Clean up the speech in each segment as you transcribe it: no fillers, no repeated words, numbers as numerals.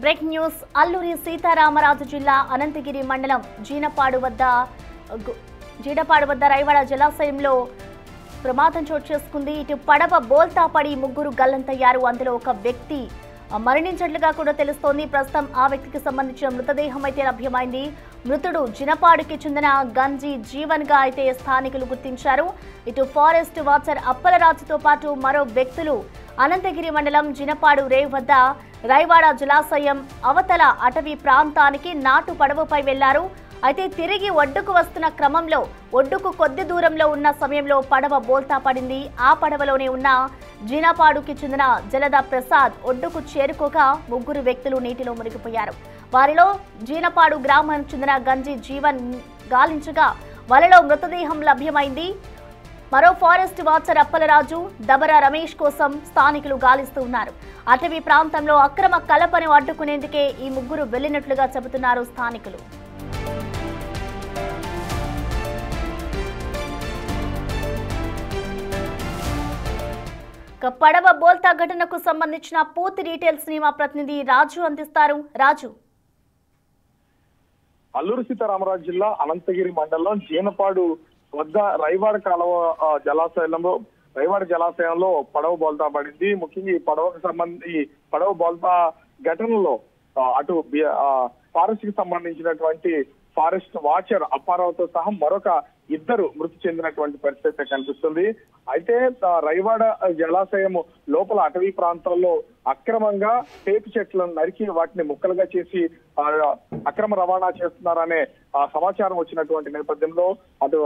Break news Alluri Sitaramaraju జిల్లా అనంతగిరి మండలం జీనపాడు వద్ద రైవాడ జలాశయంలో ప్రమాదం చోటు చేసుకుంది. ఇటు పడవ బోల్తా పడి ముగ్గురు గల్లంతయ్యారు. అందులో ఒక వ్యక్తి మరణించినట్లుగా కూడా తెలుస్తోంది. ప్రస్తుతం ఆ వ్యక్తికి సంబంధించిన మృతదేహం అయితే లభ్యమైంది. మృతుడు జినపాడుకి చెందిన గంజి జీవన్ గా అయితే స్థానికులు గుర్తించారు. ఇటు ఫారెస్ట్ వాచర్ అప్పలరాజుతో పాటు మరో వ్యక్తులు అనంతగిరి మండలం జినపాడు రేవ్ వద్ద రైవాడ జలాశయం అవతల అటవీ ప్రాంతానికి నాటు పడవపై వెళ్లారు. అయితే తిరిగి ఒడ్డుకు వస్తున్న క్రమంలో ఒడ్డుకు కొద్ది దూరంలో ఉన్న సమయంలో పడవ బోల్తా పడింది. ఆ పడవలోనే ఉన్న జీనపాడుకి చెందిన జలద ప్రసాద్ ఒడ్డుకు చేరుకోగా ముగ్గురు వ్యక్తులు నీటిలో మునిగిపోయారు. వారిలో జీనపాడు గ్రామానికి చెందిన గంజి జీవన్ గాలించగా వలలో మృతదేహం లభ్యమైంది. మరో ఫారెస్ట్ వాచర్ అప్పలరాజు దబర రమేష్ కోసం స్థానికులు గాలిస్తూ ఉన్నారు. అటవీ ప్రాంతంలో అక్రమ కలపను అడ్డుకునేందుకే ఈ ముగ్గురు వెళ్లినట్లుగా చెబుతున్నారు స్థానికులు. పడవ బోల్తా ఘటనకు సంబంధించిన పూర్తి డీటెయిల్స్ ని మా ప్రతినిధి రాజు అందిస్తారు. రాజు, అల్లూరి సీతారామరాజు జిల్లా అనంతగిరి మండలం జీనపాడు వద్ద రైవాడ జలాశయంలో పడవ బోల్తా పడింది. ముఖ్యంగా ఈ పడవకు సంబంధించి పడవ బోల్తా ఘటనలో అటు ఫారెస్ట్ కి సంబంధించినటువంటి ఫారెస్ట్ వాచర్ అప్పారావుతో సహా మరొక ఇద్దరు మృతి చెందినటువంటి పరిస్థితి కనిపిస్తుంది. అయితే రైవాడ జలాశయం లోపల అటవీ ప్రాంతాల్లో అక్రమంగా టేపు చెట్లను నరికి వాటిని ముక్కలుగా చేసి అక్రమ రవాణా చేస్తున్నారనే సమాచారం వచ్చినటువంటి నేపథ్యంలో అటు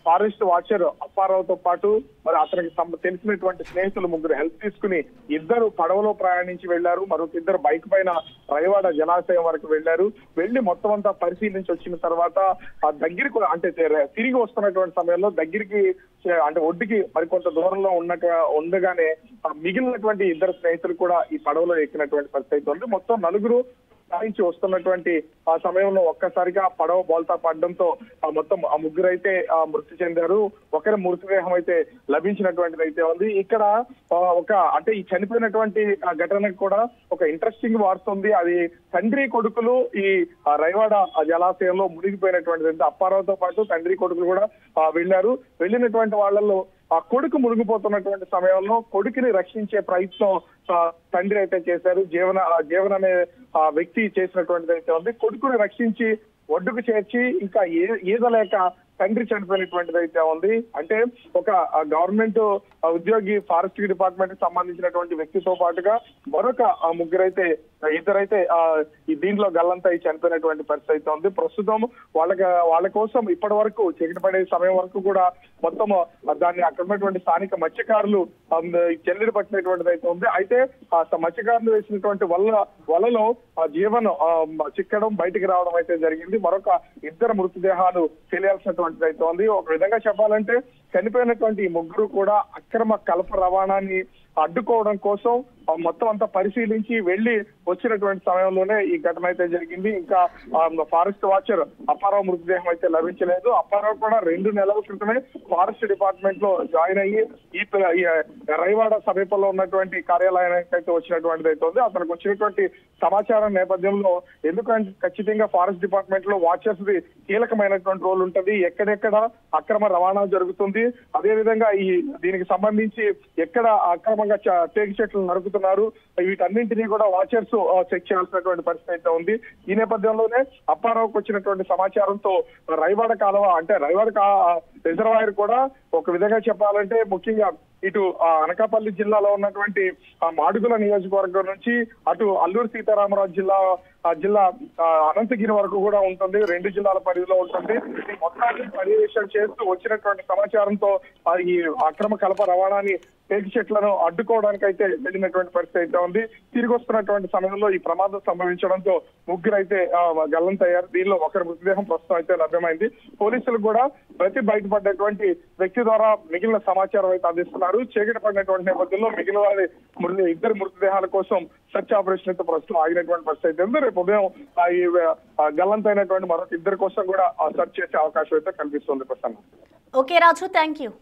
ఫారెస్ట్ వాచర్ అప్పారావుతో పాటు మరి అతనికి తెలిసినటువంటి స్నేహితులు ముగ్గురు హెల్ప్ తీసుకుని ఇద్దరు పడవలో ప్రయాణించి వెళ్లారు. మరొక ఇద్దరు బైక్ పైన రైవాడ జలాశయం వరకు వెళ్లారు. వెళ్లి మొత్తం అంతా పరిశీలించి వచ్చిన తర్వాత ఆ దగ్గరికి అంటే తిరిగి వస్తున్నటువంటి సమయంలో దగ్గరికి అంటే ఒడ్డుకి మరికొంత దూరంలో ఉండగానే మిగిలినటువంటి ఇద్దరు స్నేహితులు కూడా ఈ పడవలో ఎక్కినటువంటి పరిస్థితి ఉంది. మొత్తం నలుగురు సాధించి వస్తున్నటువంటి ఆ సమయంలో ఒక్కసారిగా పడవ బోల్తా పడడంతో మొత్తం ఆ ముగ్గురు అయితే మృతి చెందారు. ఒకరి మృతదేహం అయితే లభించినటువంటిది అయితే ఉంది. ఇక్కడ అంటే ఈ చనిపోయినటువంటి ఘటనకు కూడా ఒక ఇంట్రెస్టింగ్ వార్త ఉంది. అది తండ్రి కొడుకులు ఈ రైవాడ జలాశయంలో మునిగిపోయినటువంటిది. అప్పారావుతో పాటు తండ్రి కొడుకులు కూడా వెళ్లారు. వెళ్ళినటువంటి వాళ్ళల్లో ఆ కొడుకు మునిగిపోతున్నటువంటి సమయంలో కొడుకుని రక్షించే ప్రయత్నం తండ్రి అయితే చేశారు. జీవన్ అనే వ్యక్తి చేసినటువంటిది అయితే ఉంది. కొడుకుని రక్షించి ఒడ్డుకు చేర్చి ఇంకా ఈదలేక తండ్రి చనిపోయినటువంటిది అయితే ఉంది. అంటే ఒక గవర్నమెంట్ ఉద్యోగి ఫారెస్ట్ డిపార్ట్మెంట్ కి సంబంధించినటువంటి వ్యక్తితో పాటుగా మరొక ఇద్దరైతే దీంట్లో గల్లంతా చనిపోయినటువంటి పరిస్థితి అయితే ఉంది. ప్రస్తుతం వాళ్ళ కోసం ఇప్పటి వరకు చీకటి పడే సమయం వరకు కూడా మొత్తం దాన్ని అక్కడ ఉన్నటువంటి స్థానిక మత్స్యకారులు చెల్లిడి పట్టినటువంటిది అయితే ఉంది. అయితే ఆ మత్స్యకారులు వేసినటువంటి వలలో జీవన్ చిక్కడం బయటికి రావడం అయితే జరిగింది. మరొక ఇద్దరు మృతదేహాలు తెలియాల్సినటువంటిది అయితే ఉంది. ఒక విధంగా చెప్పాలంటే చనిపోయినటువంటి ఈ ముగ్గురు కూడా అక్రమ కలప రవాణాన్ని అడ్డుకోవడం కోసం మొత్తం అంతా పరిశీలించి వెళ్లి వచ్చినటువంటి సమయంలోనే ఈ ఘటన అయితే జరిగింది. ఇంకా ఫారెస్ట్ వాచర్ అప్పారావు మృతదేహం అయితే లభించలేదు. అప్పారావు కూడా 2 నెలల క్రితమే ఫారెస్ట్ డిపార్ట్మెంట్ లో జాయిన్ అయ్యి ఈ రైవాడ సమీపంలో ఉన్నటువంటి కార్యాలయానికి అయితే వచ్చినటువంటిది అయితే ఉంది. అతనికి వచ్చినటువంటి సమాచారం నేపథ్యంలో ఎందుకంటే ఖచ్చితంగా ఫారెస్ట్ డిపార్ట్మెంట్ లో వాచర్స్ ది కీలకమైనటువంటి రోల్ ఉంటుంది. ఎక్కడెక్కడ అక్రమ రవాణా జరుగుతుంది, అదేవిధంగా దీనికి సంబంధించి ఎక్కడ అక్రమంగా టేకు చెట్లు నరుకుతున్నారు, వీటన్నింటినీ కూడా వాచర్స్ చెక్ చేయాల్సినటువంటి పరిస్థితి అయితే ఉంది. ఈ నేపథ్యంలోనే అప్పారావుకు వచ్చినటువంటి సమాచారంతో రైవాడ కాలువ అంటే రైవాడ రిజర్వాయర్ కూడా ఒక విధంగా చెప్పాలంటే ముఖ్యంగా ఇటు అనకాపల్లి జిల్లాలో ఉన్నటువంటి మాడుగుల నియోజకవర్గం నుంచి అటు అల్లూరి సీతారామరాజు జిల్లా అనంతగిరి వరకు కూడా ఉంటుంది. 2 జిల్లాల పరిధిలో ఉంటుంది. మొత్తాన్ని పర్యవేక్షణ చేస్తూ వచ్చినటువంటి సమాచారంతో ఈ అక్రమ కలప రవాణాని టేకు చెట్లను అడ్డుకోవడానికి అయితే వెళ్ళినటువంటి పరిస్థితి అయితే ఉంది. తిరిగి వస్తున్నటువంటి సమయంలో ఈ ప్రమాదం సంభవించడంతో ముగ్గురు అయితే గల్లంతయ్యారు. దీనిలో ఒకరి మృతదేహం ప్రస్తుతం అయితే లభ్యమైంది. పోలీసులు కూడా బయటపడ్డటువంటి వ్యక్తి ద్వారా మిగిలిన సమాచారం అయితే అందిస్తున్నారు. చీకటి పడినటువంటి నేపథ్యంలో మిగిలిన వారి ఇద్దరు మృతదేహాల కోసం సెర్చ్ ఆపరేషన్ అయితే ప్రస్తుతం ఆగినటువంటి పరిస్థితి అయితే ఉంది. రేపు ఉదయం ఈ గల్లంతైనటువంటి మరొక ఇద్దరి కోసం కూడా సెర్చ్ చేసే అవకాశం అయితే కనిపిస్తుంది. ప్రస్తుతం ఓకే రాజు, థ్యాంక్ యూ.